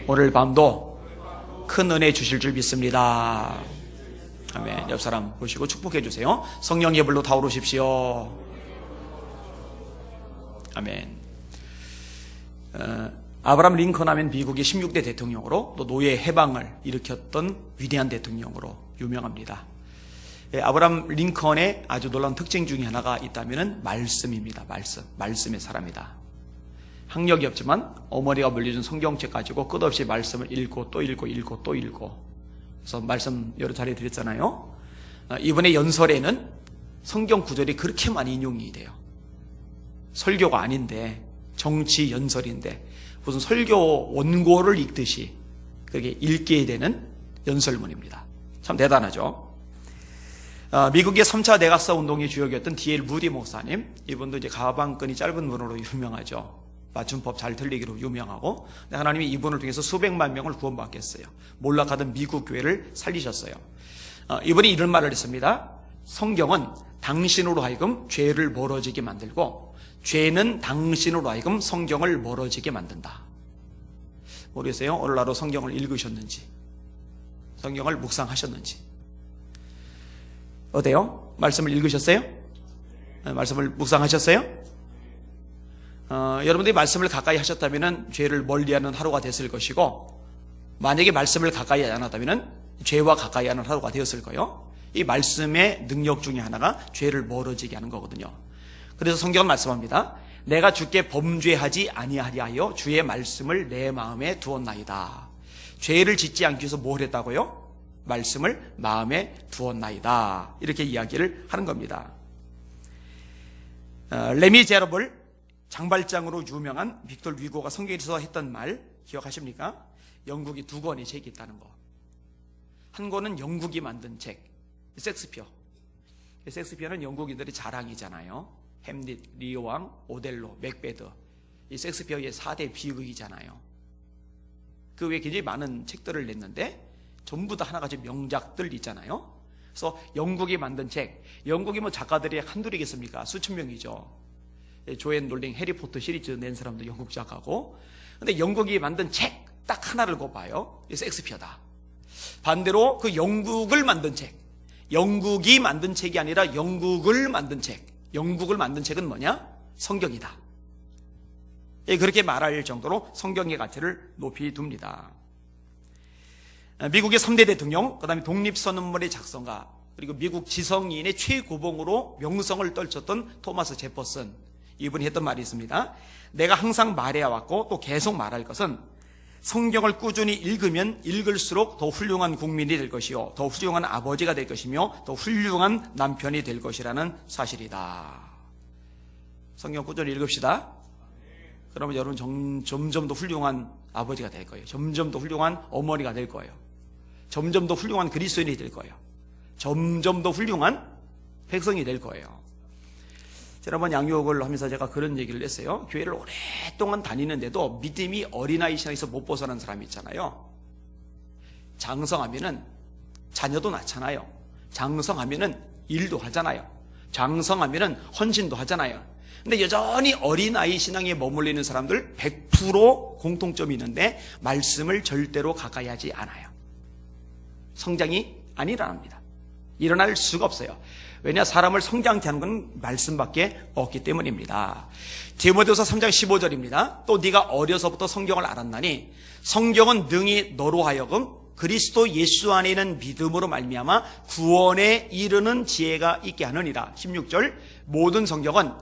오늘 밤도 큰 은혜 주실 줄 믿습니다. 아멘. 옆 사람 보시고 축복해 주세요. 성령의 불로 타오르십시오. 아멘. 아브라함 링컨 하면 미국의 16대 대통령으로 또 노예 해방을 일으켰던 위대한 대통령으로 유명합니다. 아브라함 링컨의 아주 놀라운 특징 중에 하나가 있다면 말씀입니다. 말씀의 사람이다. 학력이 없지만 어머니가 물려준 성경책 가지고 끝없이 말씀을 읽고 또 읽고 또 읽고, 그래서 말씀 여러 차례 드렸잖아요. 이번에 연설에는 성경 구절이 그렇게 많이 인용이 돼요. 설교가 아닌데, 정치 연설인데 무슨 설교 원고를 읽듯이 그렇게 읽게 되는 연설문입니다. 참 대단하죠. 미국의 3차 내각사 운동의 주역이었던 D.L. 무디 목사님, 이분도 이제 가방끈이 짧은 분으로 유명하죠. 맞춤법 잘 틀리기로 유명하고, 하나님이 이분을 통해서 수백만 명을 구원받겠어요. 몰락하던 미국 교회를 살리셨어요. 이분이 이런 말을 했습니다. 성경은 당신으로 하여금 죄를 멀어지게 만들고, 죄는 당신으로 하여금 성경을 멀어지게 만든다. 모르겠어요? 오늘 하루 성경을 읽으셨는지, 성경을 묵상하셨는지. 어때요? 말씀을 읽으셨어요? 말씀을 묵상하셨어요? 여러분들이 말씀을 가까이 하셨다면 죄를 멀리하는 하루가 됐을 것이고, 만약에 말씀을 가까이 하지 않았다면 죄와 가까이 하는 하루가 되었을 거예요. 이 말씀의 능력 중에 하나가 죄를 멀어지게 하는 거거든요. 그래서 성경은 말씀합니다. 내가 주께 범죄하지 아니하리 하여 주의 말씀을 내 마음에 두었나이다. 죄를 짓지 않기 위해서 뭘 했다고요? 말씀을 마음에 두었나이다. 이렇게 이야기를 하는 겁니다. 레미제라블, 장발장으로 유명한 빅tor 위고가 성경에서 했던 말 기억하십니까? 영국이 2권의 책이 있다는 거. 한 권은 영국이 만든 책, 섹스피어. 섹스피어는 영국인들의 자랑이잖아요. 햄릿, 리어왕, 오델로, 맥베드. 이 섹스피어의 4대 비극이잖아요. 그 외에 굉장히 많은 책들을 냈는데 전부 다 하나같이 명작들 있잖아요. 그래서 영국이 만든 책, 영국이 뭐 작가들이 한둘이겠습니까? 수천 명이죠. 조앤 롤링 해리포터 시리즈 낸 사람도 영국 작가고. 근데 영국이 만든 책 딱 하나를 꼽아요. 이 섹스피어다. 반대로 그 영국을 만든 책, 영국이 만든 책이 아니라 영국을 만든 책, 영국을 만든 책은 뭐냐? 성경이다. 그렇게 말할 정도로 성경의 가치를 높이 둡니다. 미국의 3대 대통령, 그 다음에 독립선언문의 작성가, 그리고 미국 지성인의 최고봉으로 명성을 떨쳤던 토마스 제퍼슨, 이분이 했던 말이 있습니다. 내가 항상 말해왔고 또 계속 말할 것은 성경을 꾸준히 읽으면 읽을수록 더 훌륭한 국민이 될 것이요, 더 훌륭한 아버지가 될 것이며 더 훌륭한 남편이 될 것이라는 사실이다. 성경 꾸준히 읽읍시다. 그러면 여러분 점점 더 훌륭한 아버지가 될 거예요. 점점 더 훌륭한 어머니가 될 거예요. 점점 더 훌륭한 그리스도인이 될 거예요. 점점 더 훌륭한 백성이 될 거예요. 지난번 양육을 하면서 제가 그런 얘기를 했어요. 교회를 오랫동안 다니는데도 믿음이 어린아이 신앙에서 못 벗어난 사람이 있잖아요. 장성하면은 자녀도 낳잖아요. 장성하면은 일도 하잖아요. 장성하면은 헌신도 하잖아요. 근데 여전히 어린아이 신앙에 머물러 있는 사람들 100% 공통점이 있는데 말씀을 절대로 가까이 하지 않아요. 성장이 안 일어납니다. 일어날 수가 없어요. 왜냐? 사람을 성장케 하는 건 말씀밖에 없기 때문입니다. 디모데후서 3장 15절입니다. 또 네가 어려서부터 성경을 알았나니 성경은 능히 너로 하여금 그리스도 예수 안에 있는 믿음으로 말미암아 구원에 이르는 지혜가 있게 하느니라. 16절 모든 성경은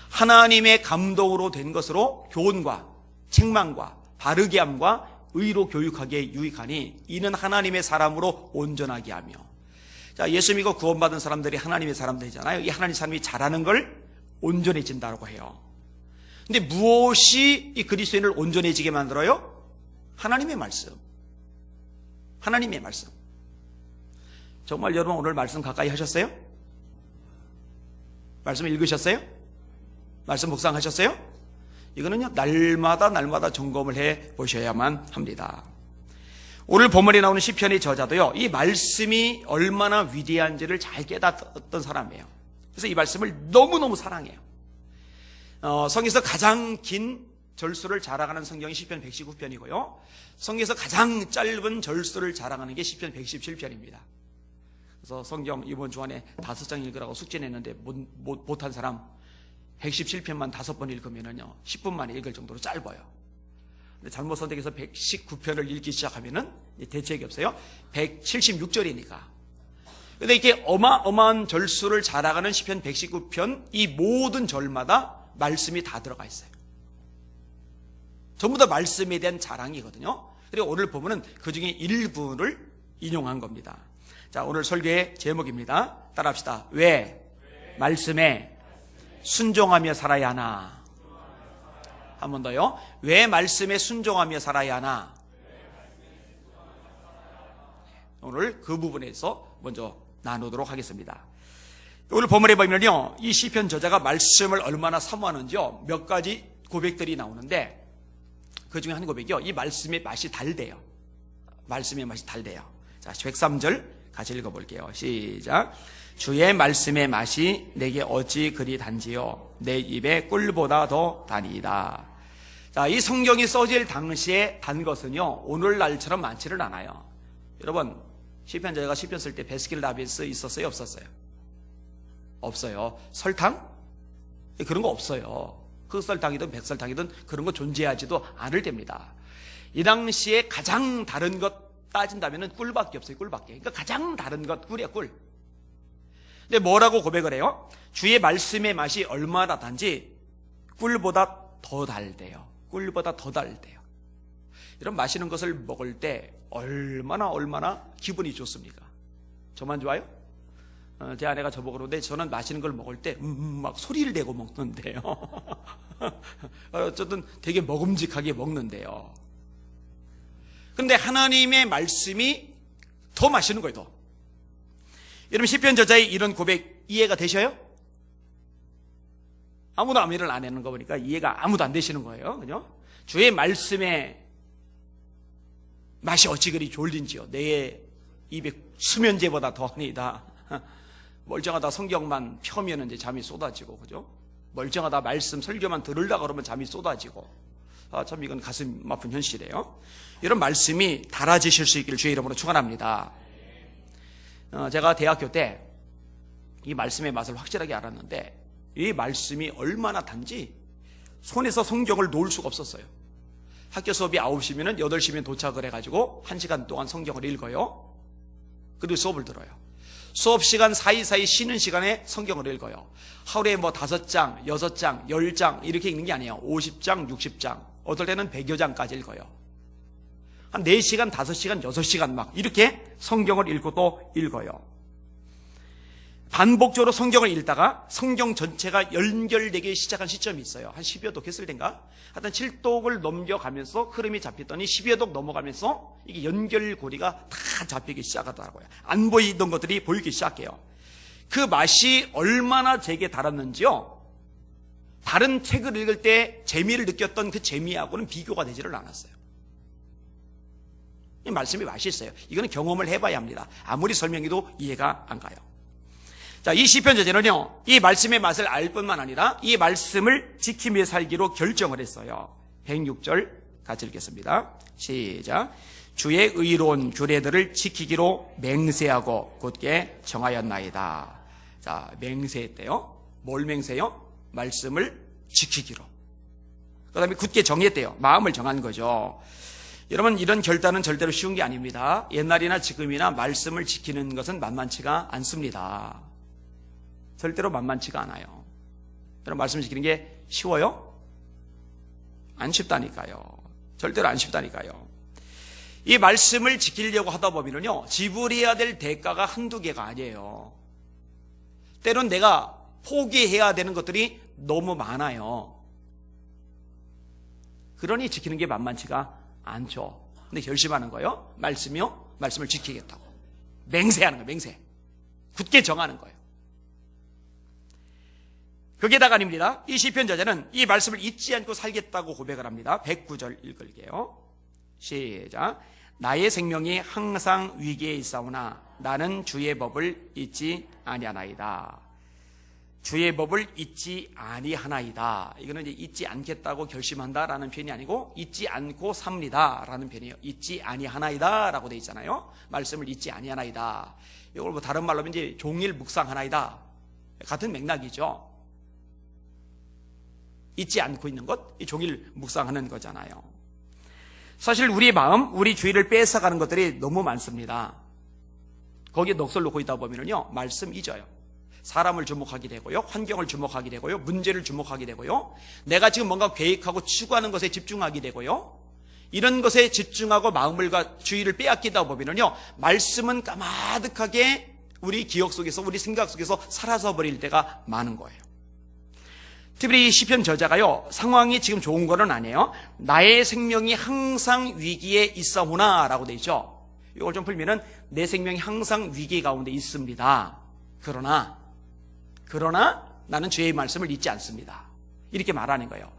하나님의 감동으로 된 것으로 교훈과 책망과 바르게 함과 의로 교육하기에 유익하니 이는 하나님의 사람으로 온전하게 하며. 자, 예수 믿고 구원받은 사람들이 하나님의 사람들이잖아요. 이 하나님의 사람이 잘하는 걸 온전해진다고 해요. 근데 무엇이 이 그리스도인을 온전해지게 만들어요? 하나님의 말씀. 하나님의 말씀. 정말 여러분 오늘 말씀 가까이 하셨어요? 말씀 읽으셨어요? 말씀 묵상하셨어요? 이거는요, 날마다 점검을 해 보셔야만 합니다. 오늘 본문에 나오는 시편의 저자도요, 이 말씀이 얼마나 위대한지를 잘 깨닫던 사람이에요. 그래서 이 말씀을 너무너무 사랑해요. 성경에서 가장 긴 절수를 자랑하는 성경이 시편 119편이고요. 성경에서 가장 짧은 절수를 자랑하는 게 시편 117편입니다. 그래서 성경 이번 주간에 5장 읽으라고 숙제 냈는데 못한 사람 117편만 5번 읽으면은요 10분 만에 읽을 정도로 짧아요. 근데 잘못 선택해서 119편을 읽기 시작하면은 대책이 없어요. 176절이니까. 근데 이렇게 어마어마한 절수를 자랑하는 시편 119편, 이 모든 절마다 말씀이 다 들어가 있어요. 전부 다 말씀에 대한 자랑이거든요. 그리고 오늘 보면은 그 중에 일부를 인용한 겁니다. 자, 오늘 설교의 제목입니다. 따라합시다. 왜 말씀에 순종하며 살아야 하나? 한 번 더요. 왜 말씀에 순종하며 살아야 하나? 오늘 그 부분에서 먼저 나누도록 하겠습니다. 오늘 본문에 보면요, 이 시편 저자가 말씀을 얼마나 사모하는지요, 몇 가지 고백들이 나오는데 그 중에 한 고백이요, 이 말씀의 맛이 달대요. 말씀의 맛이 달대요. 자, 103절 같이 읽어볼게요. 시작. 주의 말씀의 맛이 내게 어찌 그리 단지요, 내 입에 꿀보다 더 다니이다. 자, 이 성경이 써질 당시에 단 것은요, 오늘날처럼 많지는 않아요. 여러분, 시편 저자가 시편 쓸 때 베스킨라빈스 있었어요, 없었어요? 없어요. 설탕? 그런 거 없어요. 흑설탕이든 백설탕이든 그런 거 존재하지도 않을 때입니다. 이 당시에 가장 다른 것 따진다면 꿀밖에 없어요. 꿀밖에. 그러니까 가장 다른 것 꿀이야, 꿀. 근데 뭐라고 고백을 해요? 주의 말씀의 맛이 얼마나 단지 꿀보다 더 달대요. 꿀보다 더 달대요. 이런 맛있는 것을 먹을 때 얼마나 기분이 좋습니까? 저만 좋아요? 제 아내가 저보고 그러는데 저는 맛있는 걸 먹을 때 막 소리를 내고 먹는데요. 어쨌든 되게 먹음직하게 먹는데요. 근데 하나님의 말씀이 더 맛있는 거예요, 더. 여러분, 시편 저자의 이런 고백 이해가 되셔요? 아무도 아멘을 안 하는 거 보니까 이해가 아무도 안 되시는 거예요. 그죠? 주의 말씀의 맛이 어찌 그리 좋을진지요, 내 입에 수면제보다 더하니다. 멀쩡하다 성경만 펴면 이제 잠이 쏟아지고, 그죠? 멀쩡하다 말씀 설교만 들으려고 그러면 잠이 쏟아지고. 참 이건 가슴 아픈 현실이에요. 이런 말씀이 달아지실 수 있기를 주의 이름으로 축원합니다. 제가 대학교 때 이 말씀의 맛을 확실하게 알았는데, 이 말씀이 얼마나 단지 손에서 성경을 놓을 수가 없었어요. 학교 수업이 9시면 8시면 도착을 해가지고 1시간 동안 성경을 읽어요. 그리고 수업을 들어요. 수업 시간 사이사이 쉬는 시간에 성경을 읽어요. 하루에 5장, 6장, 10장 이렇게 읽는 게 아니에요. 50장, 60장, 어떨 때는 100여 장까지 읽어요. 한 4시간, 5시간, 6시간 막 이렇게 성경을 읽고 또 읽어요. 반복적으로 성경을 읽다가 성경 전체가 연결되기 시작한 시점이 있어요. 한 10여 독 했을 땐가? 하여튼 7독을 넘겨가면서 흐름이 잡히더니 10여 독 넘어가면서 이게 연결고리가 다 잡히기 시작하더라고요. 안 보이던 것들이 보이기 시작해요. 그 맛이 얼마나 제게 달았는지요, 다른 책을 읽을 때 재미를 느꼈던 그 재미하고는 비교가 되지를 않았어요. 이 말씀이 맛있어요. 이거는 경험을 해봐야 합니다. 아무리 설명해도 이해가 안 가요. 자, 이 시편 저자는요, 이 말씀의 맛을 알 뿐만 아니라 이 말씀을 지키며 살기로 결정을 했어요. 106절 같이 읽겠습니다. 시작. 주의 의로운 규례들을 지키기로 맹세하고 굳게 정하였나이다. 자, 맹세했대요. 뭘 맹세요? 말씀을 지키기로. 그 다음에 굳게 정했대요. 마음을 정한 거죠. 여러분, 이런 결단은 절대로 쉬운 게 아닙니다. 옛날이나 지금이나 말씀을 지키는 것은 만만치가 않습니다. 절대로 만만치가 않아요. 여러분, 말씀 지키는 게 쉬워요? 안 쉽다니까요. 절대로 안 쉽다니까요. 이 말씀을 지키려고 하다 보면요, 지불해야 될 대가가 한두 개가 아니에요. 때론 내가 포기해야 되는 것들이 너무 많아요. 그러니 지키는 게 만만치가 않죠. 근데 결심하는 거예요. 말씀이요? 말씀을 지키겠다고. 맹세하는 거예요. 맹세. 굳게 정하는 거예요. 그게 다가 아닙니다. 이 시편 저자는 이 말씀을 잊지 않고 살겠다고 고백을 합니다. 109절 읽을게요. 시작. 나의 생명이 항상 위기에 있사오나 나는 주의 법을 잊지 아니하나이다. 주의 법을 잊지 아니하나이다. 이거는 이제 잊지 않겠다고 결심한다라는 표현이 아니고 잊지 않고 삽니다라는 표현이에요. 잊지 아니하나이다라고 돼 있잖아요. 말씀을 잊지 아니하나이다. 이걸 뭐 다른 말로 하면 이제 종일 묵상하나이다. 같은 맥락이죠. 잊지 않고 있는 것, 이 종일 묵상하는 거잖아요. 사실 우리의 마음, 우리 주의를 뺏어가는 것들이 너무 많습니다. 거기에 넋을 놓고 있다 보면요, 말씀 잊어요. 사람을 주목하게 되고요, 환경을 주목하게 되고요, 문제를 주목하게 되고요, 내가 지금 뭔가 계획하고 추구하는 것에 집중하게 되고요, 이런 것에 집중하고 마음을과 주의를 빼앗기다 보면요, 말씀은 까마득하게 우리 기억 속에서, 우리 생각 속에서 사라져 버릴 때가 많은 거예요. 특별히 이 시편 저자가요, 상황이 지금 좋은 거는 아니에요. 나의 생명이 항상 위기에 있사오나 라고 돼 있죠. 이걸 좀 풀면은 내 생명이 항상 위기 가운데 있습니다. 그러나 나는 주의 말씀을 잊지 않습니다. 이렇게 말하는 거예요.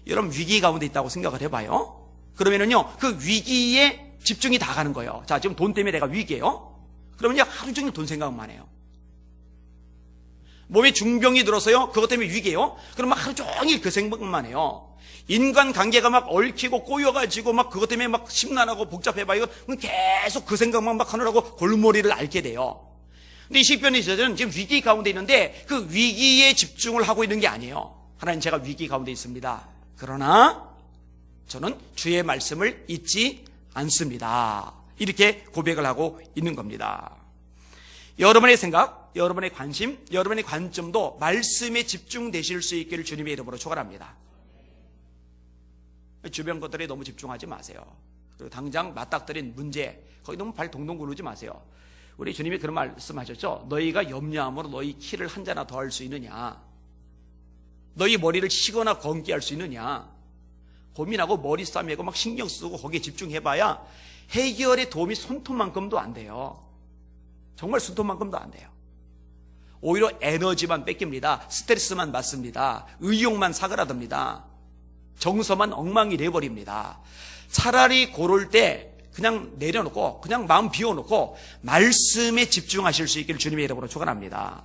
여러분, 위기 가운데 있다고 생각을 해봐요. 그러면은요, 그 위기에 집중이 다 가는 거예요. 자, 지금 돈 때문에 내가 위기예요. 그러면요, 하루 종일 돈 생각만 해요. 몸에 중병이 들어서요, 그것 때문에 위기예요. 그러면 하루 종일 그 생각만 해요. 인간 관계가 막 얽히고 꼬여가지고 막 그것 때문에 막 심란하고 복잡해봐요. 계속 그 생각만 막 하느라고 골머리를 앓게 돼요. 근데 이 시편의 저자는 지금 위기 가운데 있는데 그 위기에 집중을 하고 있는 게 아니에요. 하나님, 제가 위기 가운데 있습니다. 그러나 저는 주의 말씀을 잊지 않습니다. 이렇게 고백을 하고 있는 겁니다. 여러분의 생각, 여러분의 관심, 여러분의 관점도 말씀에 집중되실 수 있기를 주님의 이름으로 축원합니다. 주변 것들에 너무 집중하지 마세요. 그리고 당장 맞닥뜨린 문제, 거기 너무 발 동동 구르지 마세요. 우리 주님이 그런 말씀하셨죠. 너희가 염려함으로 너희 키를 한 자나 더 할 수 있느냐? 너희 머리를 치거나 검게 할 수 있느냐? 고민하고 머리 싸매고 막 신경 쓰고 거기에 집중해봐야 해결의 도움이 손톱만큼도 안 돼요. 정말 손톱만큼도 안 돼요. 오히려 에너지만 뺏깁니다. 스트레스만 받습니다. 의욕만 사그라듭니다. 정서만 엉망이 돼버립니다. 차라리 고를 때 그냥 내려놓고 그냥 마음 비워놓고 말씀에 집중하실 수 있기를 주님의 이름으로 축원합니다.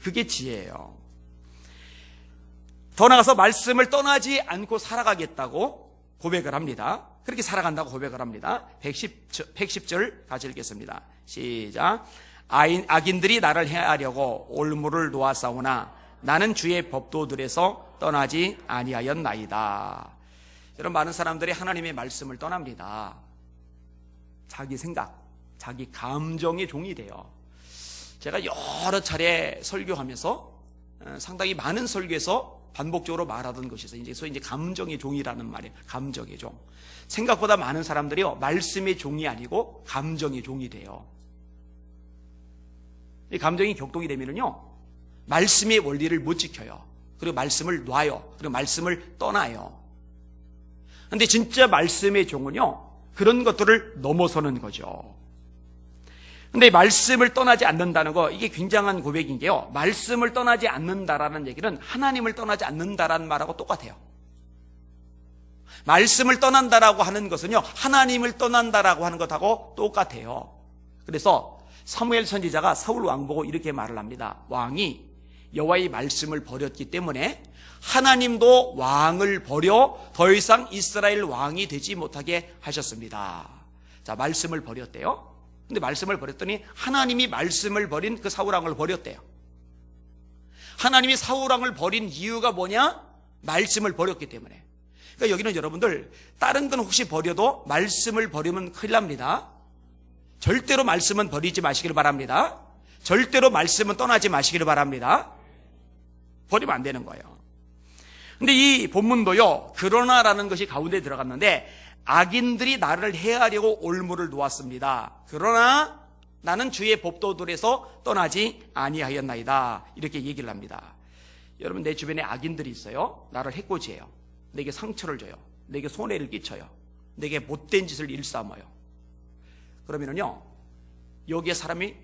그게 지혜예요. 더 나아가서 말씀을 떠나지 않고 살아가겠다고 고백을 합니다. 그렇게 살아간다고 고백을 합니다. 110절 같이 읽겠습니다. 시작. 악인들이 나를 해하려고 올무를 놓았사오나 나는 주의 법도들에서 떠나지 아니하였나이다. 여러분, 많은 사람들이 하나님의 말씀을 떠납니다. 자기 생각, 자기 감정의 종이 돼요. 제가 여러 차례 설교하면서 상당히 많은 설교에서 반복적으로 말하던 것이 있어요. 소위 이제 감정의 종이라는 말이에요. 감정의 종. 생각보다 많은 사람들이요, 말씀의 종이 아니고 감정의 종이 돼요. 이 감정이 격동이 되면은요, 말씀의 원리를 못 지켜요. 그리고 말씀을 놔요. 그리고 말씀을 떠나요. 근데 진짜 말씀의 종은요, 그런 것들을 넘어서는 거죠. 근데 말씀을 떠나지 않는다는 거, 이게 굉장한 고백인 게요, 말씀을 떠나지 않는다라는 얘기는 하나님을 떠나지 않는다라는 말하고 똑같아요. 말씀을 떠난다라고 하는 것은요, 하나님을 떠난다라고 하는 것하고 똑같아요. 그래서 사무엘 선지자가 사울 왕 보고 이렇게 말을 합니다. 왕이 여호와의 말씀을 버렸기 때문에 하나님도 왕을 버려 더 이상 이스라엘 왕이 되지 못하게 하셨습니다. 자, 말씀을 버렸대요. 근데 말씀을 버렸더니 하나님이 말씀을 버린 그 사울 왕을 버렸대요. 하나님이 사울 왕을 버린 이유가 뭐냐? 말씀을 버렸기 때문에. 그러니까 여기는 여러분들, 다른 건 혹시 버려도 말씀을 버리면 큰일 납니다. 절대로 말씀은 버리지 마시길 바랍니다. 절대로 말씀은 떠나지 마시길 바랍니다. 버리면 안 되는 거예요. 근데 이 본문도요, 그러나라는 것이 가운데 들어갔는데, 악인들이 나를 해하려고 올무를 놓았습니다. 그러나 나는 주의 법도들에서 떠나지 아니하였나이다. 이렇게 얘기를 합니다. 여러분, 내 주변에 악인들이 있어요. 나를 해코지해요. 내게 상처를 줘요. 내게 손해를 끼쳐요. 내게 못된 짓을 일삼아요. 그러면은요, 여기에 사람이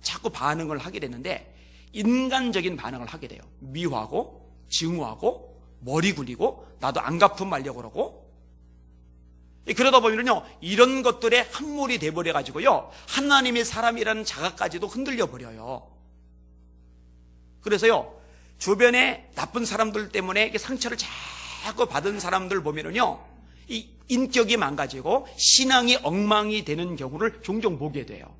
자꾸 반응을 하게 되는데, 인간적인 반응을 하게 돼요. 미워하고, 증오하고, 머리 굴리고, 나도 안 갚음 말려고 그러고. 그러다 보면요, 이런 것들에 함몰이 돼버려가지고요, 하나님의 사람이라는 자각까지도 흔들려 버려요. 그래서요, 주변에 나쁜 사람들 때문에 이렇게 상처를 자꾸 받은 사람들 보면은요, 이 인격이 망가지고 신앙이 엉망이 되는 경우를 종종 보게 돼요.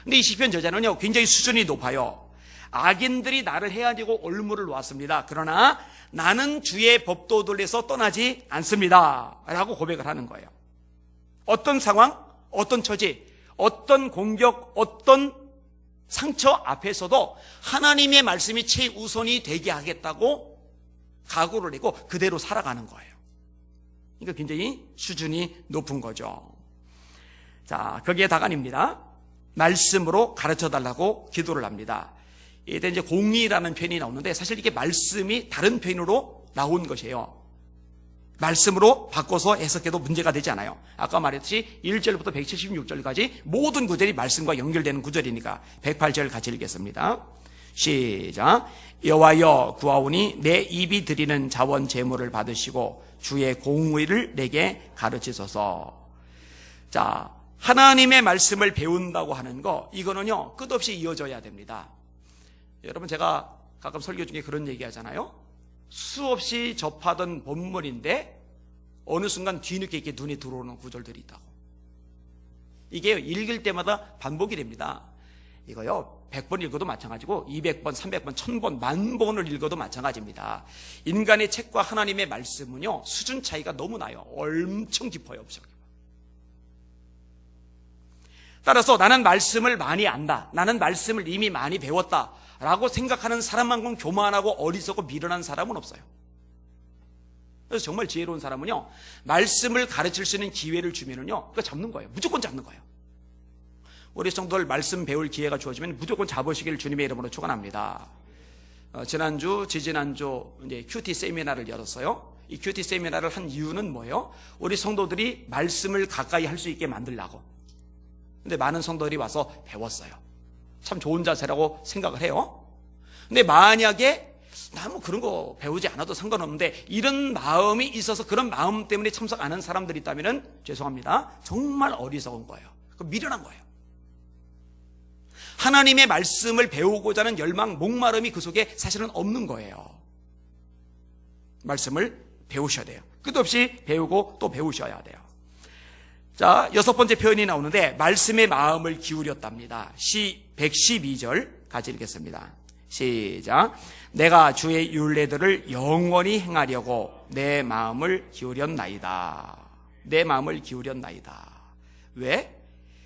근데 이 시편 저자는요, 굉장히 수준이 높아요. 악인들이 나를 해하려고 올무를 놓았습니다. 그러나 나는 주의 법도들에서 떠나지 않습니다. 라고 고백을 하는 거예요. 어떤 상황, 어떤 처지, 어떤 공격, 어떤 상처 앞에서도 하나님의 말씀이 최우선이 되게 하겠다고 각오를 내고 그대로 살아가는 거예요. 그러니까 굉장히 수준이 높은 거죠. 자, 거기에다가 아닙니다. 말씀으로 가르쳐 달라고 기도를 합니다. 이때 이제 공의라는 표현이 나오는데 사실 이게 말씀이 다른 표현으로 나온 것이에요. 말씀으로 바꿔서 해석해도 문제가 되지 않아요. 아까 말했듯이 1절부터 176절까지 모든 구절이 말씀과 연결되는 구절이니까 108절 같이 읽겠습니다. 시작. 여호와여 구하오니 내 입이 드리는 자원 제물을 받으시고 주의 공의를 내게 가르치소서. 자, 하나님의 말씀을 배운다고 하는 거, 이거는요 끝없이 이어져야 됩니다. 여러분, 제가 가끔 설교 중에 그런 얘기 하잖아요. 수없이 접하던 본문인데 어느 순간 뒤늦게 이렇게 눈에 들어오는 구절들이 있다고. 이게 읽을 때마다 반복이 됩니다. 이거요 100번 읽어도 마찬가지고 200번, 300번, 1000번, 10,000번을 읽어도 마찬가지입니다. 인간의 책과 하나님의 말씀은요 수준 차이가 너무 나요. 엄청 깊어요. 엄청. 따라서 나는 말씀을 많이 안다, 나는 말씀을 이미 많이 배웠다 라고 생각하는 사람만큼 교만하고 어리석고 미련한 사람은 없어요. 그래서 정말 지혜로운 사람은요, 말씀을 가르칠 수 있는 기회를 주면은요, 그거 잡는 거예요. 무조건 잡는 거예요. 우리 성도들 말씀 배울 기회가 주어지면 무조건 잡으시길 주님의 이름으로 축원합니다. 지난주, 지지난주 이제 큐티 세미나를 열었어요. 이 큐티 세미나를 한 이유는 뭐예요? 우리 성도들이 말씀을 가까이 할 수 있게 만들려고. 근데 많은 성도들이 와서 배웠어요. 참 좋은 자세라고 생각을 해요. 근데 만약에 나 뭐 그런 거 배우지 않아도 상관없는데 이런 마음이 있어서 그런 마음 때문에 참석 안 한 사람들이 있다면 죄송합니다. 정말 어리석은 거예요. 미련한 거예요. 하나님의 말씀을 배우고자 하는 열망, 목마름이 그 속에 사실은 없는 거예요. 말씀을 배우셔야 돼요. 끝없이 배우고 또 배우셔야 돼요. 자, 6번째 표현이 나오는데 말씀의 마음을 기울였답니다. 112절 같이 읽겠습니다. 시작. 내가 주의 율례들을 영원히 행하려고 내 마음을 기울였나이다. 내 마음을 기울였나이다. 왜?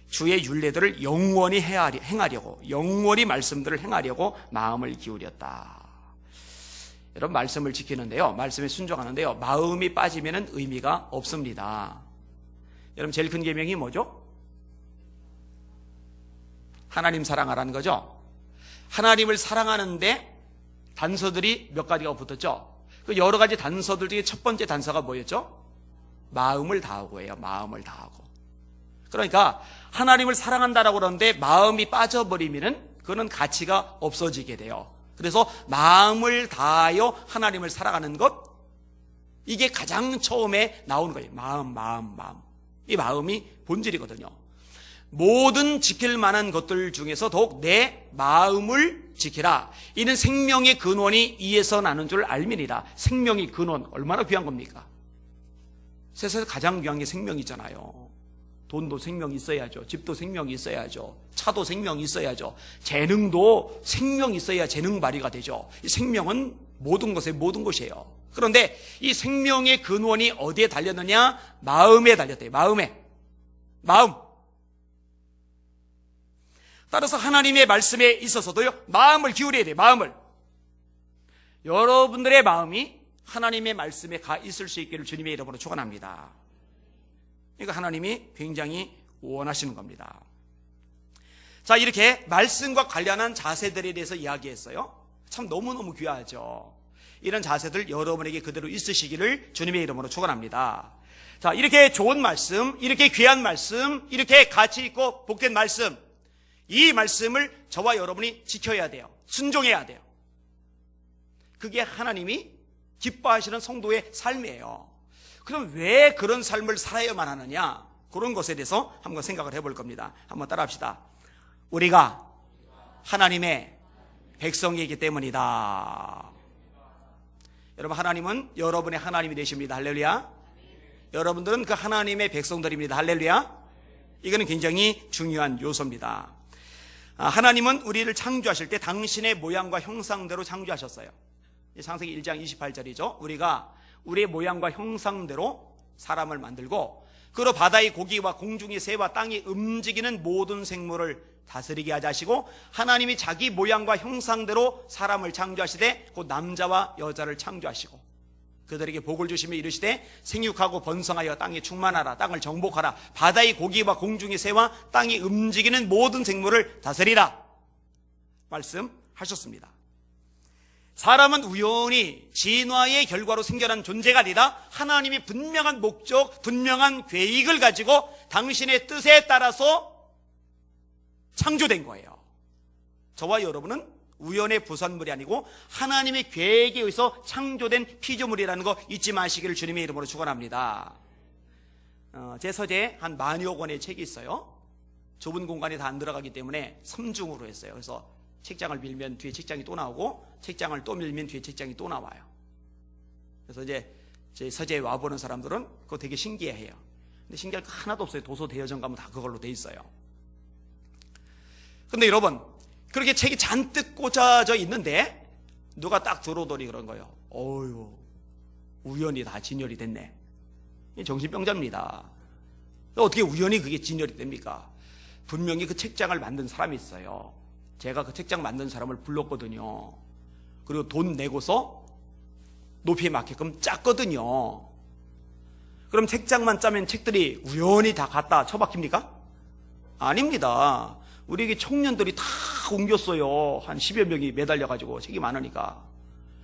주의 율례들을 영원히 행하려고, 영원히 말씀들을 행하려고 마음을 기울였다. 여러분, 말씀을 지키는데요, 말씀에 순종하는데요, 마음이 빠지면 의미가 없습니다. 여러분, 제일 큰 계명이 뭐죠? 하나님 사랑하라는 거죠. 하나님을 사랑하는데 단서들이 몇 가지가 붙었죠. 그 여러 가지 단서들 중에 첫 번째 단서가 뭐였죠? 마음을 다하고예요. 마음을 다하고. 그러니까 하나님을 사랑한다라고 그러는데 마음이 빠져버리면은 그거는 가치가 없어지게 돼요. 그래서 마음을 다하여 하나님을 사랑하는 것, 이게 가장 처음에 나오는 거예요. 마음. 이 마음이 본질이거든요. 모든 지킬 만한 것들 중에서 더욱 내 마음을 지키라. 이는 생명의 근원이 이에서 나는 줄 알미니라. 생명의 근원, 얼마나 귀한 겁니까? 세상에서 가장 귀한 게 생명이잖아요. 돈도 생명이 있어야죠. 집도 생명이 있어야죠. 차도 생명이 있어야죠. 재능도 생명이 있어야 재능 발휘가 되죠. 이 생명은 모든 것의 모든 것이에요. 그런데 이 생명의 근원이 어디에 달렸느냐? 마음에 달렸대요. 마음. 따라서 하나님의 말씀에 있어서도요, 마음을 기울여야 돼요. 마음을. 여러분들의 마음이 하나님의 말씀에 가 있을 수 있기를 주님의 이름으로 축원합니다. 그러니까 하나님이 굉장히 원하시는 겁니다. 자, 이렇게 말씀과 관련한 자세들에 대해서 이야기했어요. 참 너무너무 귀하죠. 이런 자세들 여러분에게 그대로 있으시기를 주님의 이름으로 축원합니다. 자, 이렇게 좋은 말씀, 이렇게 귀한 말씀, 이렇게 가치 있고 복된 말씀, 이 말씀을 저와 여러분이 지켜야 돼요. 순종해야 돼요. 그게 하나님이 기뻐하시는 성도의 삶이에요. 그럼 왜 그런 삶을 살아야만 하느냐? 그런 것에 대해서 한번 생각을 해볼 겁니다. 한번 따라합시다. 우리가 하나님의 백성이기 때문이다. 여러분, 하나님은 여러분의 하나님이 되십니다. 할렐루야. 여러분들은 그 하나님의 백성들입니다. 할렐루야. 이거는 굉장히 중요한 요소입니다. 하나님은 우리를 창조하실 때 당신의 모양과 형상대로 창조하셨어요. 창세기 1장 28절이죠. 우리가 우리의 모양과 형상대로 사람을 만들고, 그로 바다의 고기와 공중의 새와 땅이 움직이는 모든 생물을 다스리게 하자 하시고, 하나님이 자기 모양과 형상대로 사람을 창조하시되 곧 남자와 여자를 창조하시고 그들에게 복을 주시며 이르시되 생육하고 번성하여 땅에 충만하라. 땅을 정복하라. 바다의 고기와 공중의 새와 땅이 움직이는 모든 생물을 다스리라 말씀하셨습니다. 사람은 우연히 진화의 결과로 생겨난 존재가 아니라 하나님이 분명한 목적, 분명한 계획을 가지고 당신의 뜻에 따라서 창조된 거예요. 저와 여러분은 우연의 부산물이 아니고 하나님의 계획에 의해서 창조된 피조물이라는 거 잊지 마시기를 주님의 이름으로 축원합니다. 제 서재에 한 10,000여 권의 책이 있어요. 좁은 공간에 다 안 들어가기 때문에 3중으로 했어요. 그래서 책장을 밀면 뒤에 책장이 또 나오고, 책장을 또 밀면 뒤에 책장이 또 나와요. 그래서 이제 제 서재에 와보는 사람들은 그거 되게 신기해해요. 근데 신기할 거 하나도 없어요. 도서 대여점 가면 다 그걸로 돼 있어요. 근데 여러분, 그렇게 책이 잔뜩 꽂아져 있는데 누가 딱 들어오더니 그런 거예요. 어휴, 우연히 다 진열이 됐네. 정신병자입니다. 어떻게 우연히 그게 진열이 됩니까? 분명히 그 책장을 만든 사람이 있어요. 제가 그 책장 만든 사람을 불렀거든요. 그리고 돈 내고서 높이에 맞게끔 짰거든요. 그럼 책장만 짜면 책들이 우연히 다 갖다 처박힙니까? 아닙니다. 우리에게 청년들이 다 옮겼어요. 한 10여 명이 매달려가지고 책이 많으니까.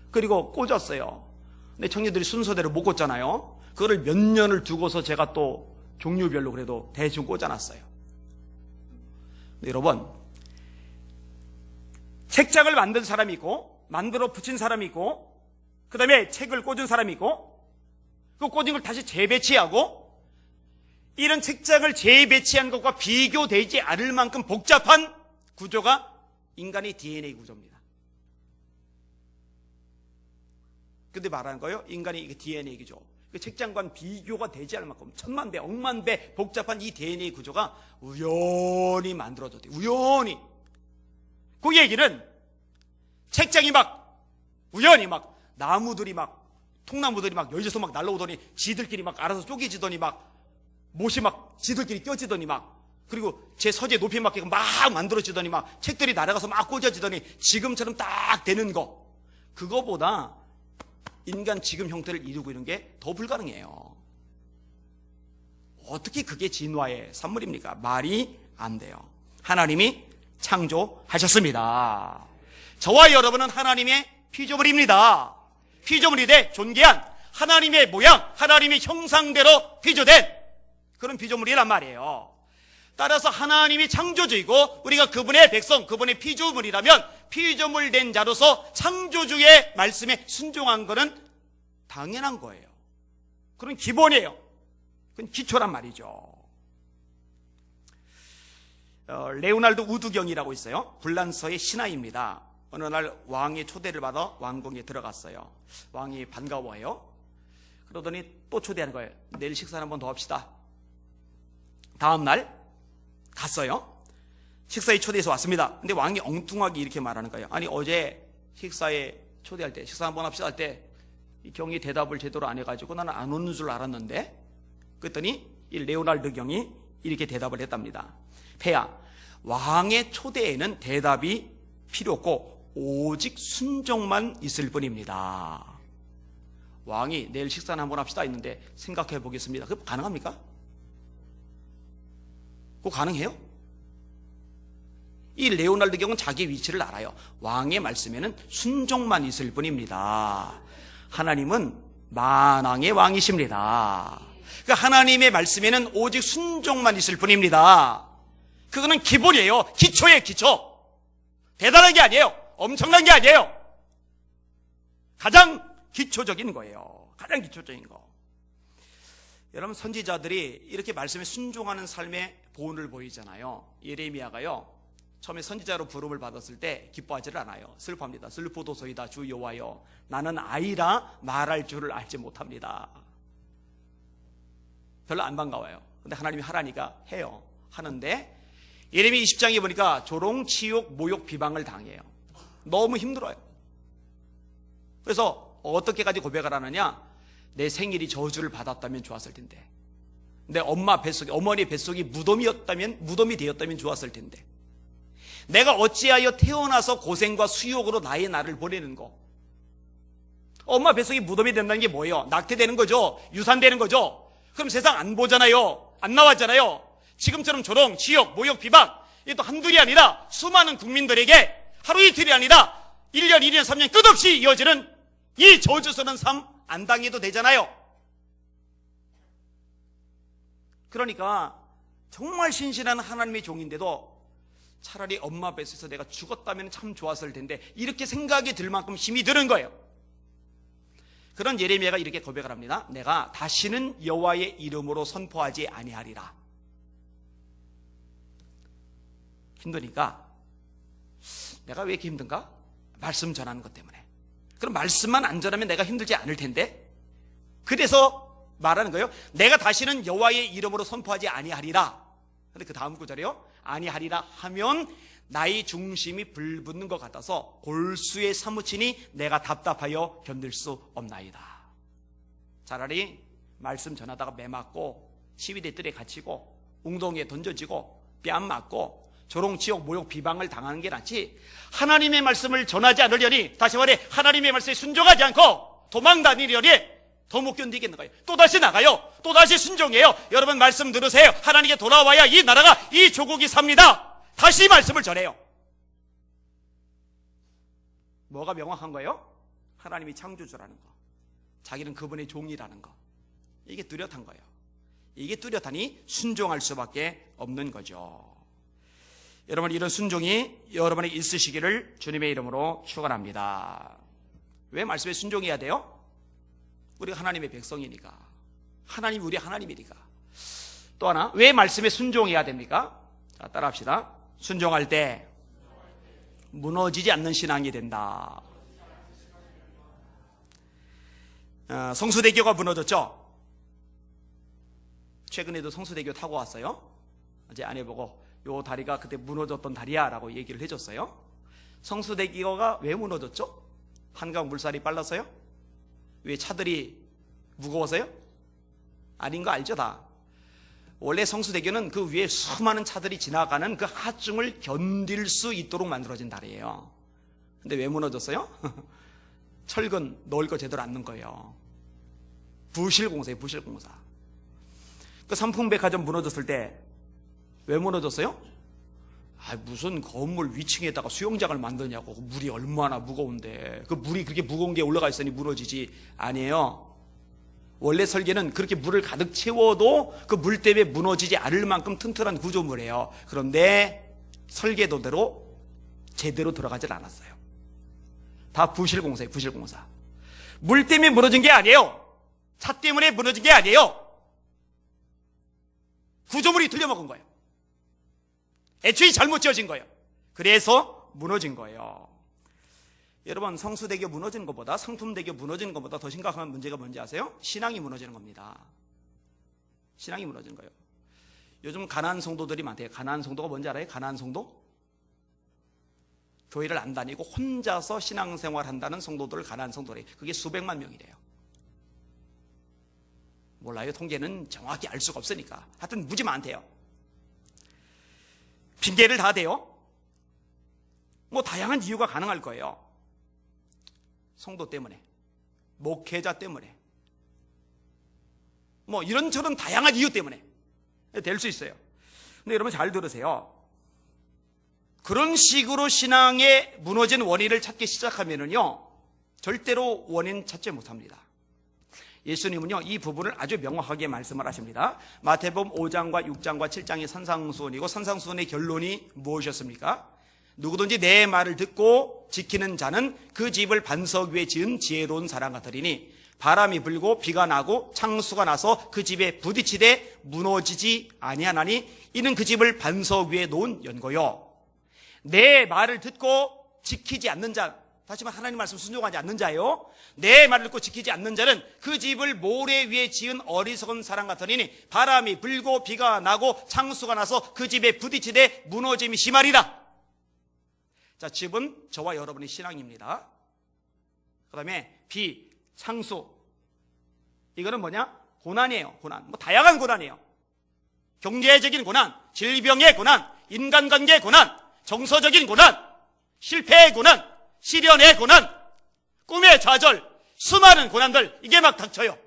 그리고 꽂았어요. 근데 청년들이 순서대로 못 꽂잖아요. 그거를 몇 년을 두고서 제가 또 종류별로 그래도 대충 꽂아놨어요. 근데 여러분, 책장을 만든 사람이 있고, 만들어 붙인 사람이 있고, 그 다음에 책을 꽂은 사람이 있고, 그 꽂은 걸 다시 재배치하고, 이런 책장을 재배치한 것과 비교되지 않을 만큼 복잡한 구조가 인간의 DNA 구조입니다. 근데 말하는 거예요. 인간의 DNA 구조. 그 책장과는 비교가 되지 않을 만큼 천만 배, 억만 배 복잡한 이 DNA 구조가 우연히 만들어졌대요. 우연히. 그 얘기는 책장이 막 우연히 막 나무들이 막 통나무들이 막 열려서 막 날라오더니 지들끼리 막 알아서 쪼개지더니 막 못이 막 지들끼리 껴지더니 막, 그리고 제 서재 높이 맞게 막 만들어지더니 막 책들이 날아가서 막 꽂아지더니 지금처럼 딱 되는 거, 그거보다 인간 지금 형태를 이루고 있는 게 더 불가능해요. 어떻게 그게 진화의 산물입니까? 말이 안 돼요. 하나님이 창조하셨습니다. 저와 여러분은 하나님의 피조물입니다. 피조물이 돼 존귀한 하나님의 모양, 하나님의 형상대로 피조된 그런 피조물이란 말이에요. 따라서 하나님이 창조주이고 우리가 그분의 백성, 그분의 피조물이라면 피조물 된 자로서 창조주의 말씀에 순종한 것은 당연한 거예요. 그건 기본이에요. 그건 기초란 말이죠. 레오날드 우드경이라고 있어요. 불란서의 신하입니다. 어느 날 왕의 초대를 받아 왕궁에 들어갔어요. 왕이 반가워해요. 그러더니 또 초대하는 거예요. 내일 식사를 한 번 더 합시다. 다음 날 갔어요. 식사에 초대해서 왔습니다. 근데 왕이 엉뚱하게 이렇게 말하는 거예요. 아니, 어제 식사에 초대할 때, 식사 한번 합시다 할 때 이 경이 대답을 제대로 안 해가지고 나는 안 오는 줄 알았는데, 그랬더니 이 레오날드 경이 이렇게 대답을 했답니다. 폐하, 왕의 초대에는 대답이 필요 없고 오직 순종만 있을 뿐입니다. 왕이 내일 식사는 한번 합시다 했는데 생각해 보겠습니다. 그거 가능합니까? 그거 가능해요? 이 레오날드 경은 자기 위치를 알아요. 왕의 말씀에는 순종만 있을 뿐입니다. 하나님은 만왕의 왕이십니다. 그러니까 하나님의 말씀에는 오직 순종만 있을 뿐입니다. 그거는 기본이에요. 기초예요, 기초. 대단한 게 아니에요. 엄청난 게 아니에요. 가장 기초적인 거예요. 가장 기초적인 거. 여러분, 선지자들이 이렇게 말씀에 순종하는 삶의 본을 보이잖아요. 예레미야가요, 처음에 선지자로 부름을 받았을 때 기뻐하지를 않아요. 슬퍼합니다. 슬프도소이다 주 여호와여, 나는 아이라 말할 줄을 알지 못합니다. 별로 안 반가워요. 근데 하나님이 하라니까 해요. 하는데 예레미야 20장에 보니까 조롱, 치욕, 모욕, 비방을 당해요. 너무 힘들어요. 그래서 어떻게까지 고백을 하느냐, 내 생일이 저주를 받았다면 좋았을 텐데, 내 엄마 뱃속에, 어머니 뱃속이 무덤이 되었다면 좋았을 텐데, 내가 어찌하여 태어나서 고생과 수욕으로 나의 날을 보내는 거. 엄마 뱃속이 무덤이 된다는 게 뭐예요? 낙태되는 거죠. 유산되는 거죠. 그럼 세상 안 보잖아요. 안 나왔잖아요. 지금처럼 조롱, 치욕, 모욕, 비방, 이게 또 한둘이 아니라 수많은 국민들에게 하루 이틀이 아니라 1년, 2년, 3년 끝없이 이어지는 이 저주스러운 삶 안 당해도 되잖아요. 그러니까 정말 신실한 하나님의 종인데도 차라리 엄마 뱃에서 내가 죽었다면 참 좋았을 텐데, 이렇게 생각이 들 만큼 힘이 드는 거예요. 그런 예레미야가 이렇게 고백을 합니다. 내가 다시는 여호와의 이름으로 선포하지 아니하리라. 힘드니까, 내가 왜 이렇게 힘든가? 말씀 전하는 것 때문에. 그럼 말씀만 안 전하면 내가 힘들지 않을 텐데, 그래서 말하는 거예요. 내가 다시는 여호와의 이름으로 선포하지 아니하리라. 근데 그 다음 구절이요, 아니하리라 하면 나의 중심이 불붙는 것 같아서 골수에 사무치니 내가 답답하여 견딜 수 없나이다. 차라리 말씀 전하다가 매 맞고 시위대 뜰에 갇히고 웅덩이에 던져지고 뺨 맞고 조롱, 치욕, 모욕, 비방을 당하는 게 낫지, 하나님의 말씀을 전하지 않으려니, 다시 말해 하나님의 말씀에 순종하지 않고 도망 다니려니 더 못 견디겠는 거예요. 또다시 나가요. 또다시 순종해요. 여러분 말씀 들으세요. 하나님께 돌아와야 이 나라가, 이 조국이 삽니다. 다시 말씀을 전해요. 뭐가 명확한 거예요? 하나님이 창조주라는 거, 자기는 그분의 종이라는 거. 이게 뚜렷한 거예요. 이게 뚜렷하니 순종할 수밖에 없는 거죠. 여러분, 이런 순종이 여러분에 있으시기를 주님의 이름으로 축원합니다. 왜 말씀에 순종해야 돼요? 우리가 하나님의 백성이니까, 하나님이 우리 하나님이니까. 또 하나, 왜 말씀에 순종해야 됩니까? 자, 따라합시다. 순종할 때 무너지지 않는 신앙이 된다. 성수대교가 무너졌죠? 최근에도 성수대교 타고 왔어요. 제 아내 보고 요 다리가 그때 무너졌던 다리야 라고 얘기를 해줬어요. 성수대교가 왜 무너졌죠? 한강 물살이 빨라서요? 왜 차들이 무거워서요? 아닌 거 알죠 다. 원래 성수대교는 그 위에 수많은 차들이 지나가는 그 하중을 견딜 수 있도록 만들어진 다리예요. 근데 왜 무너졌어요? 철근 넣을 거 제대로 안 넣은 거예요. 부실공사예요. 부실공사. 그 삼풍백화점 무너졌을 때 왜 무너졌어요? 무슨 건물 위층에다가 수영장을 만드냐고. 물이 얼마나 무거운데, 그 물이 그렇게 무거운 게 올라가 있으니 무너지지. 아니에요. 원래 설계는 그렇게 물을 가득 채워도 그 물 때문에 무너지지 않을 만큼 튼튼한 구조물이에요. 그런데 설계도대로 제대로 들어가질 않았어요. 다 부실공사예요. 부실공사. 물 때문에 무너진 게 아니에요. 차 때문에 무너진 게 아니에요. 구조물이 틀려먹은 거예요. 애초에 잘못 지어진 거예요. 그래서 무너진 거예요. 여러분, 성수대교 무너진 것보다, 성품대교 무너지는 것보다 더 심각한 문제가 뭔지 아세요? 신앙이 무너지는 겁니다. 신앙이 무너지는 거예요. 요즘 가난한 성도들이 많대요. 가난한 성도가 뭔지 알아요? 가난한 성도? 교회를 안 다니고 혼자서 신앙생활 한다는 성도들을 가난한 성도래요. 그게 수백만 명이래요. 몰라요. 통계는 정확히 알 수가 없으니까. 하여튼 무지 많대요. 핑계를 다 대요. 뭐 다양한 이유가 가능할 거예요. 성도 때문에, 목회자 때문에, 뭐 이런저런 다양한 이유 때문에 될 수 있어요. 근데 여러분 잘 들으세요. 그런 식으로 신앙에 무너진 원인을 찾기 시작하면은요, 절대로 원인 찾지 못합니다. 예수님은요, 이 부분을 아주 명확하게 말씀을 하십니다. 마태복음 5장과 6장과 7장이 산상수훈이고, 산상수훈의 결론이 무엇이었습니까? 누구든지 내 말을 듣고 지키는 자는 그 집을 반석 위에 지은 지혜로운 사람 같으리니, 바람이 불고 비가 나고 창수가 나서 그 집에 부딪히되 무너지지 아니하나니, 이는 그 집을 반석 위에 놓은 연고요. 내 말을 듣고 지키지 않는 자, 다시 말해 하나님 말씀 순종하지 않는 자요, 내 말을 듣고 지키지 않는 자는 그 집을 모래 위에 지은 어리석은 사람 같으니 바람이 불고 비가 나고 창수가 나서 그 집에 부딪히되 무너짐이 심하리라. 자, 집은 저와 여러분의 신앙입니다. 그 다음에 비, 창수, 이거는 뭐냐? 고난이에요. 고난. 뭐 다양한 고난이에요. 경제적인 고난, 질병의 고난, 인간관계의 고난, 정서적인 고난, 실패의 고난, 시련의 고난, 꿈의 좌절, 수많은 고난들, 이게 막 닥쳐요.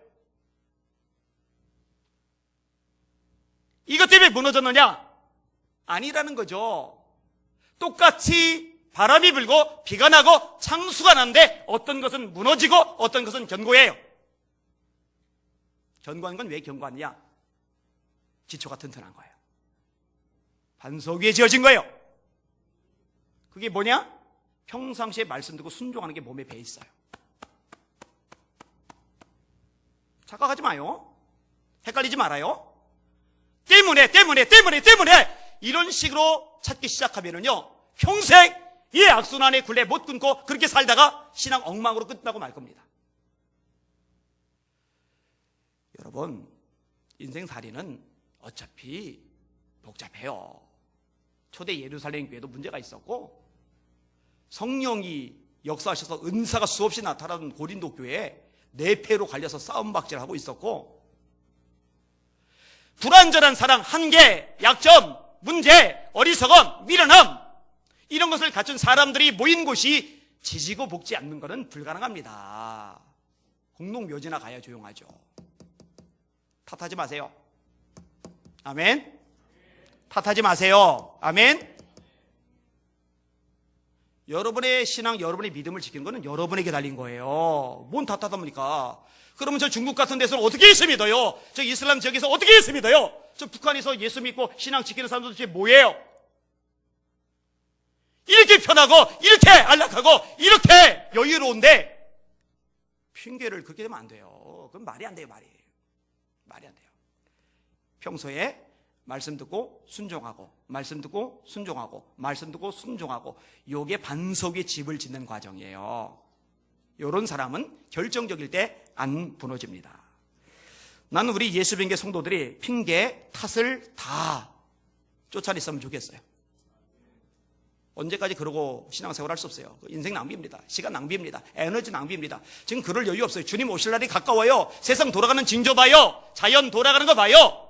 이것 때문에 무너졌느냐? 아니라는 거죠. 똑같이 바람이 불고 비가 나고 창수가 나는데 어떤 것은 무너지고 어떤 것은 견고해요. 견고한 건 왜 견고하느냐? 기초가 튼튼한 거예요. 반석 위에 지어진 거예요. 그게 뭐냐? 평상시에 말씀 듣고 순종하는 게 몸에 배 있어요. 착각하지 마요. 헷갈리지 말아요. 때문에 이런 식으로 찾기 시작하면은요, 평생 이 악순환의 굴레 못 끊고 그렇게 살다가 신앙 엉망으로 끝나고 말 겁니다. 여러분, 인생살이는 어차피 복잡해요. 초대 예루살렘 교회도 문제가 있었고, 성령이 역사하셔서 은사가 수없이 나타나는 고린도 교회에 내패로 갈려서 싸움박질하고 있었고, 불완전한 사랑, 한계, 약점, 문제, 어리석음, 미련함, 이런 것을 갖춘 사람들이 모인 곳이 지지고 볶지 않는 것은 불가능합니다. 공동묘지나 가야 조용하죠. 탓하지 마세요. 아멘. 탓하지 마세요. 아멘. 여러분의 신앙, 여러분의 믿음을 지키는 것은 여러분에게 달린 거예요. 뭔 탓하답니까? 그러면 저 중국 같은 데서는 어떻게 예수 믿어요? 저 이슬람 지역에서 어떻게 예수 믿어요? 저 북한에서 예수 믿고 신앙 지키는 사람들 도대체 뭐예요? 이렇게 편하고 이렇게 안락하고 이렇게 여유로운데 핑계를 그렇게 되면 안 돼요. 그건 말이 안 돼요. 말이 안 돼요. 평소에 말씀 듣고 순종하고, 말씀 듣고 순종하고, 말씀 듣고 순종하고, 요게 반석 위에 집을 짓는 과정이에요. 요런 사람은 결정적일 때 안 무너집니다. 나는 우리 예수병계 성도들이 핑계, 탓을 다 쫓아냈으면 좋겠어요. 언제까지 그러고 신앙생활 할 수 없어요. 인생 낭비입니다. 시간 낭비입니다. 에너지 낭비입니다. 지금 그럴 여유 없어요. 주님 오실 날이 가까워요. 세상 돌아가는 징조 봐요. 자연 돌아가는 거 봐요.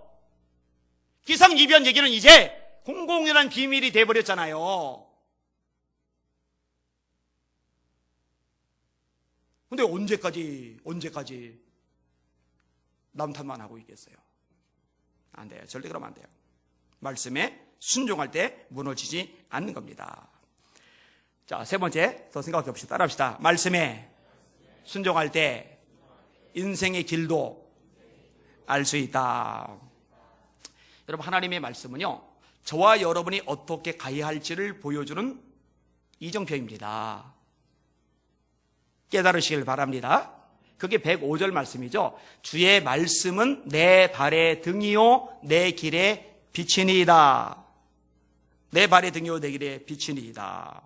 기상이변 얘기는 이제 공공연한 비밀이 돼버렸잖아요. 근데 언제까지 남탓만 하고 있겠어요? 안 돼요. 절대 그러면 안 돼요. 말씀에 순종할 때 무너지지 않는 겁니다. 자, 세 번째 더 생각해 봅시다. 따라합시다. 말씀에 순종할 때 인생의 길도 알 수 있다. 여러분, 하나님의 말씀은요, 저와 여러분이 어떻게 가야 할지를 보여주는 이정표입니다. 깨달으시길 바랍니다. 그게 105절 말씀이죠. 주의 말씀은 내 발의 등이요 내 길의 빛이니이다. 내 발의 등이요 내 길의 빛이니이다.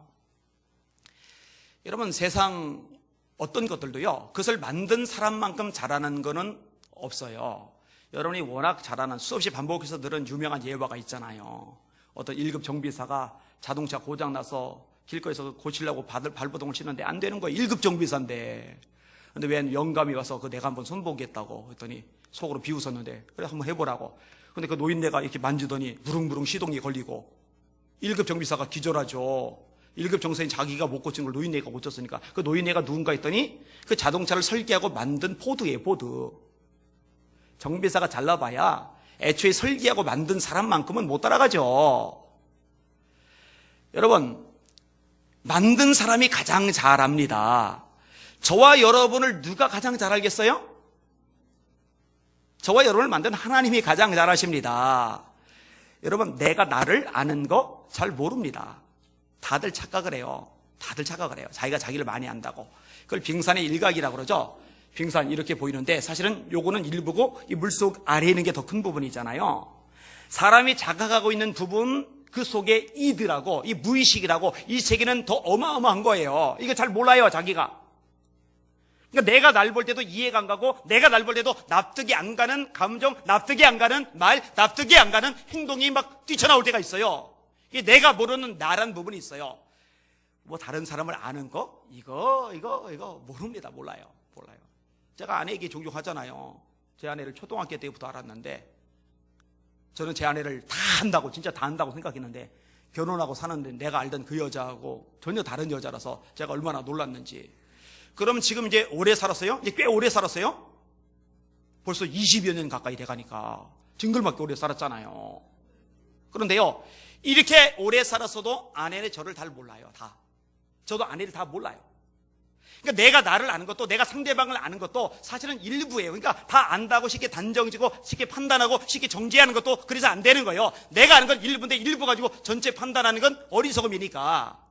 여러분, 세상 어떤 것들도요, 그것을 만든 사람만큼 잘하는 거는 없어요. 여러분이 워낙 잘하는, 수없이 반복해서 들은 유명한 예화가 있잖아요. 어떤 1급 정비사가 자동차 고장나서 길거리에서 고치려고 발버둥을 치는데 안 되는 거예요. 1급 정비사인데. 근데 웬 영감이 와서 내가 한번 손보겠다고 했더니 속으로 비웃었는데, 그래 한번 해보라고. 근데 그 노인네가 이렇게 만지더니 부릉부릉 시동이 걸리고 1급 정비사가 기절하죠. 1급 정비사인 자기가 못 고친 걸 노인네가 고쳤으니까 그 노인네가 누군가 했더니 그 자동차를 설계하고 만든 포드예요. 포드. 정비사가 잘나봐야 애초에 설계하고 만든 사람만큼은 못 따라가죠. 여러분, 만든 사람이 가장 잘 압니다. 저와 여러분을 누가 가장 잘 알겠어요? 저와 여러분을 만든 하나님이 가장 잘 아십니다. 여러분, 내가 나를 아는 거 잘 모릅니다. 다들 착각을 해요. 자기가 자기를 많이 안다고. 그걸 빙산의 일각이라고 그러죠. 빙산 이렇게 보이는데 사실은 요거는 일부고 이 물속 아래에 있는 게 더 큰 부분이잖아요. 사람이 자각하고 있는 부분, 그 속에 이드라고, 이 무의식이라고, 이 세계는 더 어마어마한 거예요. 이거 잘 몰라요, 자기가. 그러니까 내가 날 볼 때도 이해가 안 가고, 내가 날 볼 때도 납득이 안 가는 감정, 납득이 안 가는 말, 납득이 안 가는 행동이 막 뛰쳐나올 때가 있어요. 이게 내가 모르는 나란 부분이 있어요. 뭐 다른 사람을 아는 거? 이거 모릅니다. 몰라요. 제가 아내에게 존경하잖아요. 제 아내를 초등학교 때부터 알았는데, 저는 제 아내를 다 안다고, 진짜 다 안다고 생각했는데, 결혼하고 사는데 내가 알던 그 여자하고 전혀 다른 여자라서 제가 얼마나 놀랐는지. 그럼 지금 이제 오래 살았어요? 이제 꽤 오래 살았어요? 벌써 20여 년 가까이 돼가니까 징글맞게 오래 살았잖아요. 그런데요, 이렇게 오래 살았어도 아내는 저를 잘 몰라요. 다. 저도 아내를 다 몰라요. 그러니까 내가 나를 아는 것도, 내가 상대방을 아는 것도 사실은 일부예요. 그러니까 다 안다고 쉽게 단정지고 쉽게 판단하고 쉽게 정죄하는 것도 그래서 안 되는 거예요. 내가 아는 건 일부인데 일부 가지고 전체 판단하는 건 어리석음이니까.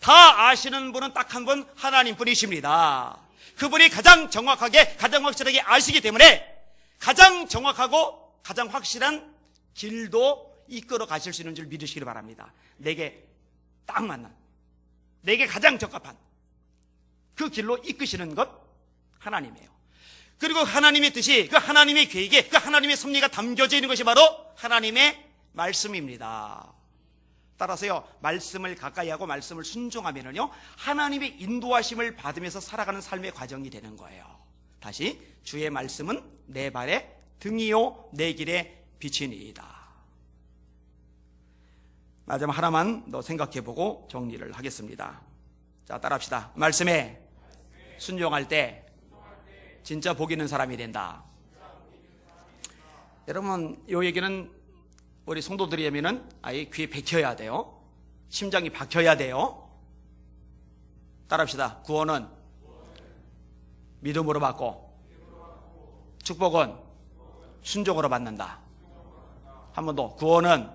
다 아시는 분은 딱 한 분, 하나님뿐이십니다. 그분이 가장 정확하게, 가장 확실하게 아시기 때문에 가장 정확하고 가장 확실한 길도 이끌어 가실 수 있는 줄 믿으시길 바랍니다. 내게 딱 맞는, 내게 가장 적합한 그 길로 이끄시는 것 하나님이에요. 그리고 하나님의 뜻이, 그 하나님의 계획에, 그 하나님의 섭리가 담겨져 있는 것이 바로 하나님의 말씀입니다. 따라서요, 말씀을 가까이 하고 말씀을 순종하면은요, 하나님의 인도하심을 받으면서 살아가는 삶의 과정이 되는 거예요. 다시, 주의 말씀은 내 발의 등이요 내 길의 빛이니이다. 마지막 하나만 더 생각해보고 정리를 하겠습니다. 자, 따라합시다. 말씀에 순종할 때 진짜 복 있는 사람이 된다. 여러분, 이 얘기는 우리 성도들이 하면은 아예 귀에 박혀야 돼요. 심장이 박혀야 돼요. 따라합시다. 구원은 믿음으로 받고 축복은 순종으로 받는다. 한 번 더. 구원은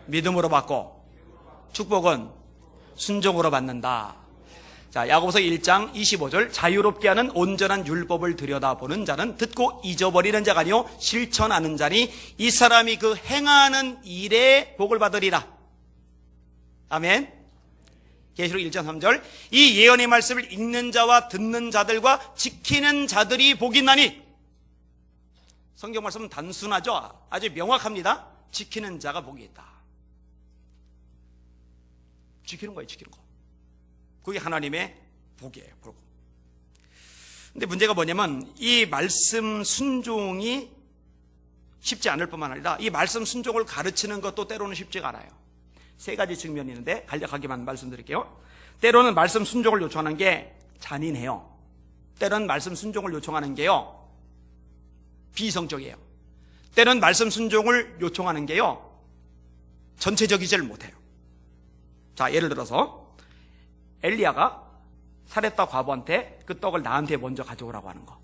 믿음으로 받고 축복은 순종으로 받는다. 자, 야고보서 1장 25절, 자유롭게 하는 온전한 율법을 들여다보는 자는 듣고 잊어버리는 자가 아니요 실천하는 자니 이 사람이 그 행하는 일에 복을 받으리라. 아멘. 계시록 1장 3절, 이 예언의 말씀을 읽는 자와 듣는 자들과 지키는 자들이 복이 있나니. 성경 말씀은 단순하죠. 아주 명확합니다. 지키는 자가 복이 있다. 지키는 거예요, 지키는 거. 그게 하나님의 복이에요, 복. 근데 문제가 뭐냐면 이 말씀 순종이 쉽지 않을 뿐만 아니라 이 말씀 순종을 가르치는 것도 때로는 쉽지가 않아요. 세 가지 측면이 있는데 간략하게만 말씀드릴게요. 때로는 말씀 순종을 요청하는 게 잔인해요. 때로는 말씀 순종을 요청하는 게요 비이성적이에요. 때로는 말씀 순종을 요청하는 게요 전체적이질 못해요. 자, 예를 들어서 엘리야가 사렙다 과부한테 그 떡을 나한테 먼저 가져오라고 하는 거.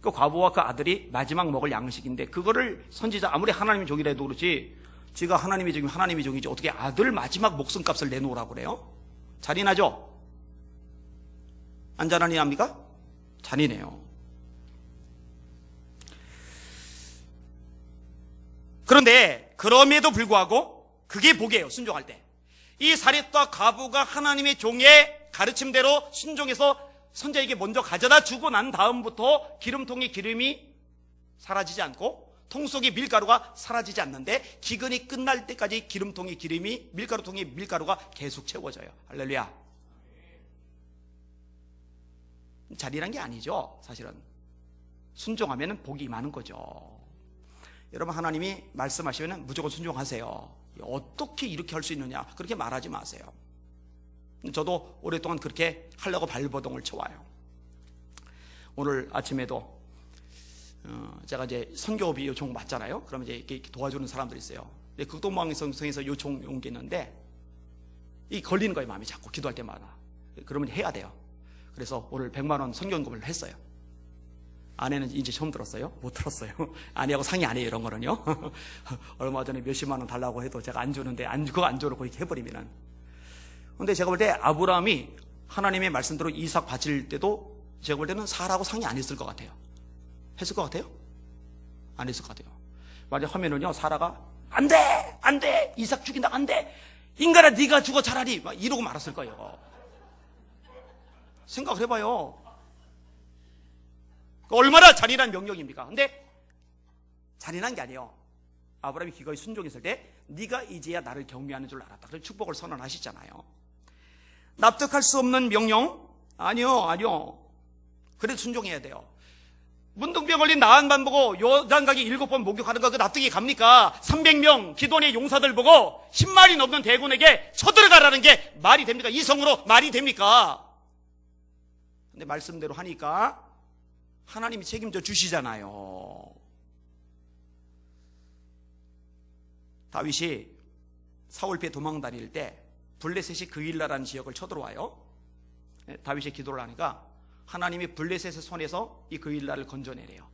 그 과부와 그 아들이 마지막 먹을 양식인데 그거를 선지자, 아무리 하나님의 종이라도 그렇지, 지가 하나님의 종이면 하나님의 종이지 어떻게 아들 마지막 목숨값을 내놓으라고 그래요? 잔인하죠? 안 잔인합니까? 잔인해요. 그런데 그럼에도 불구하고 그게 복이에요, 순종할 때. 이 사렙다 과부가 하나님의 종의 가르침대로 순종해서 선자에게 먼저 가져다 주고 난 다음부터 기름통의 기름이 사라지지 않고 통 속의 밀가루가 사라지지 않는데 기근이 끝날 때까지 기름통의 기름이, 밀가루통의 밀가루가 계속 채워져요. 할렐루야. 잔인한 게 아니죠, 사실은. 순종하면 복이 많은 거죠. 여러분, 하나님이 말씀하시면 무조건 순종하세요. 어떻게 이렇게 할 수 있느냐, 그렇게 말하지 마세요. 저도 오랫동안 그렇게 하려고 발버둥을 쳐와요. 오늘 아침에도 제가 이제 선교비 요청 받잖아요. 그러면 이제 이렇게 도와주는 사람들이 있어요. 극동방송에서 요청 온 게 있는데 이 걸리는 거예요, 마음이 자꾸 기도할 때마다. 그러면 해야 돼요. 그래서 오늘 100만 원 선교금을 했어요. 아내는 이제 처음 들었어요? 못 들었어요. 아내하고 상의 안 해요, 이런 거는요. 얼마 전에 몇십만 원 달라고 해도 제가 안 주는데, 그거 안 줘놓고 이렇게 해버리면은. 근데 제가 볼 때 아브라함이 하나님의 말씀대로 이삭 바칠 때도 제가 볼 때는 사라하고 상의 안 했을 것 같아요. 했을 것 같아요? 안 했을 것 같아요. 만약 하면은요, 사라가 안 돼! 안 돼! 이삭 죽인다, 안 돼! 인간아, 네가 죽어 차라리! 막 이러고 말았을 거예요. 생각을 해봐요. 얼마나 잔인한 명령입니까? 근데 잔인한 게 아니에요. 아브라함이 기꺼이 순종했을 때 네가 이제야 나를 경외하는 줄 알았다. 그래서 축복을 선언하시잖아요. 납득할 수 없는 명령? 아니요. 그래도 순종해야 돼요. 문둥병 걸린 나한만 보고 요단강에 7번 목욕하는 거 그 납득이 갑니까? 300명 기돈의 용사들 보고 10마리 넘는 대군에게 쳐들어가라는 게 말이 됩니까? 이성으로 말이 됩니까? 근데 말씀대로 하니까 하나님이 책임져 주시잖아요. 다윗이 사울피에 도망 다닐 때 블레셋이 그일라라는 지역을 쳐들어와요. 다윗이 기도를 하니까 하나님이 블레셋의 손에서 이 그일라를 건져내래요.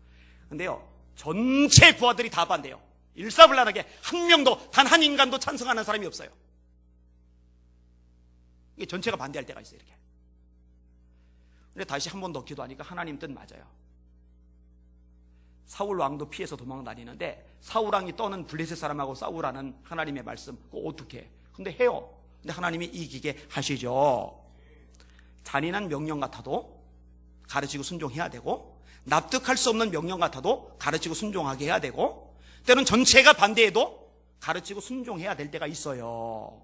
근데요, 전체 부하들이 다 반대요. 일사불란하게 한 명도, 단 한 인간도 찬성하는 사람이 없어요. 이게 전체가 반대할 때가 있어요, 이렇게. 근데 다시 한 번 더 기도하니까 하나님 뜻 맞아요. 사울 왕도 피해서 도망 다니는데 사울 왕이 떠는 블레셋 사람하고 싸우라는 하나님의 말씀, 그거 어떻게 해? 근데 해요. 근데 하나님이 이기게 하시죠. 잔인한 명령 같아도 가르치고 순종해야 되고, 납득할 수 없는 명령 같아도 가르치고 순종하게 해야 되고, 때로는 전체가 반대해도 가르치고 순종해야 될 때가 있어요.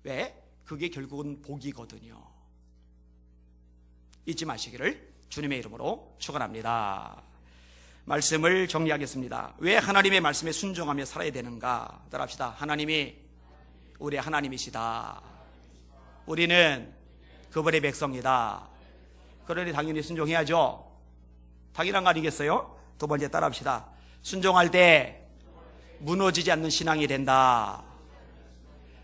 왜? 그게 결국은 복이거든요. 잊지 마시기를 주님의 이름으로 축원합니다. 말씀을 정리하겠습니다. 왜 하나님의 말씀에 순종하며 살아야 되는가? 따라합시다. 하나님이 우리의 하나님이시다. 우리는 그분의 백성이다. 그러니 당연히 순종해야죠. 당연한 거 아니겠어요? 두 번째 따라합시다. 순종할 때 무너지지 않는 신앙이 된다.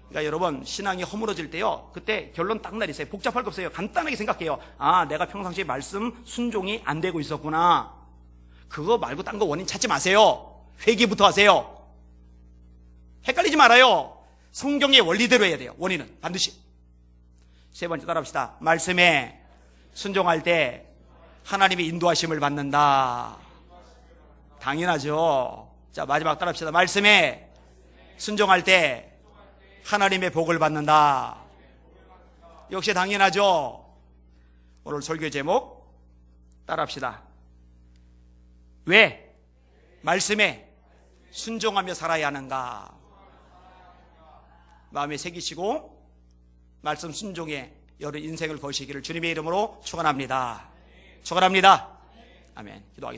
그러니까 여러분, 신앙이 허물어질 때요, 그때 결론 딱 내리세요. 복잡할 거 없어요. 간단하게 생각해요. 아, 내가 평상시에 말씀 순종이 안 되고 있었구나. 그거 말고 딴 거 원인 찾지 마세요. 회개부터 하세요. 헷갈리지 말아요. 성경의 원리대로 해야 돼요. 원인은 반드시. 세 번째 따라합시다. 말씀에 순종할 때 하나님의 인도하심을 받는다. 당연하죠. 자, 마지막 따라합시다. 말씀에 순종할 때 하나님의 복을 받는다. 역시 당연하죠. 오늘 설교 제목 따라합시다. 왜 말씀에 순종하며 살아야 하는가? 마음에 새기시고 말씀 순종에 여러 인생을 거시기를 주님의 이름으로 축원합니다. 축원합니다. 아멘. 기도하겠습니다.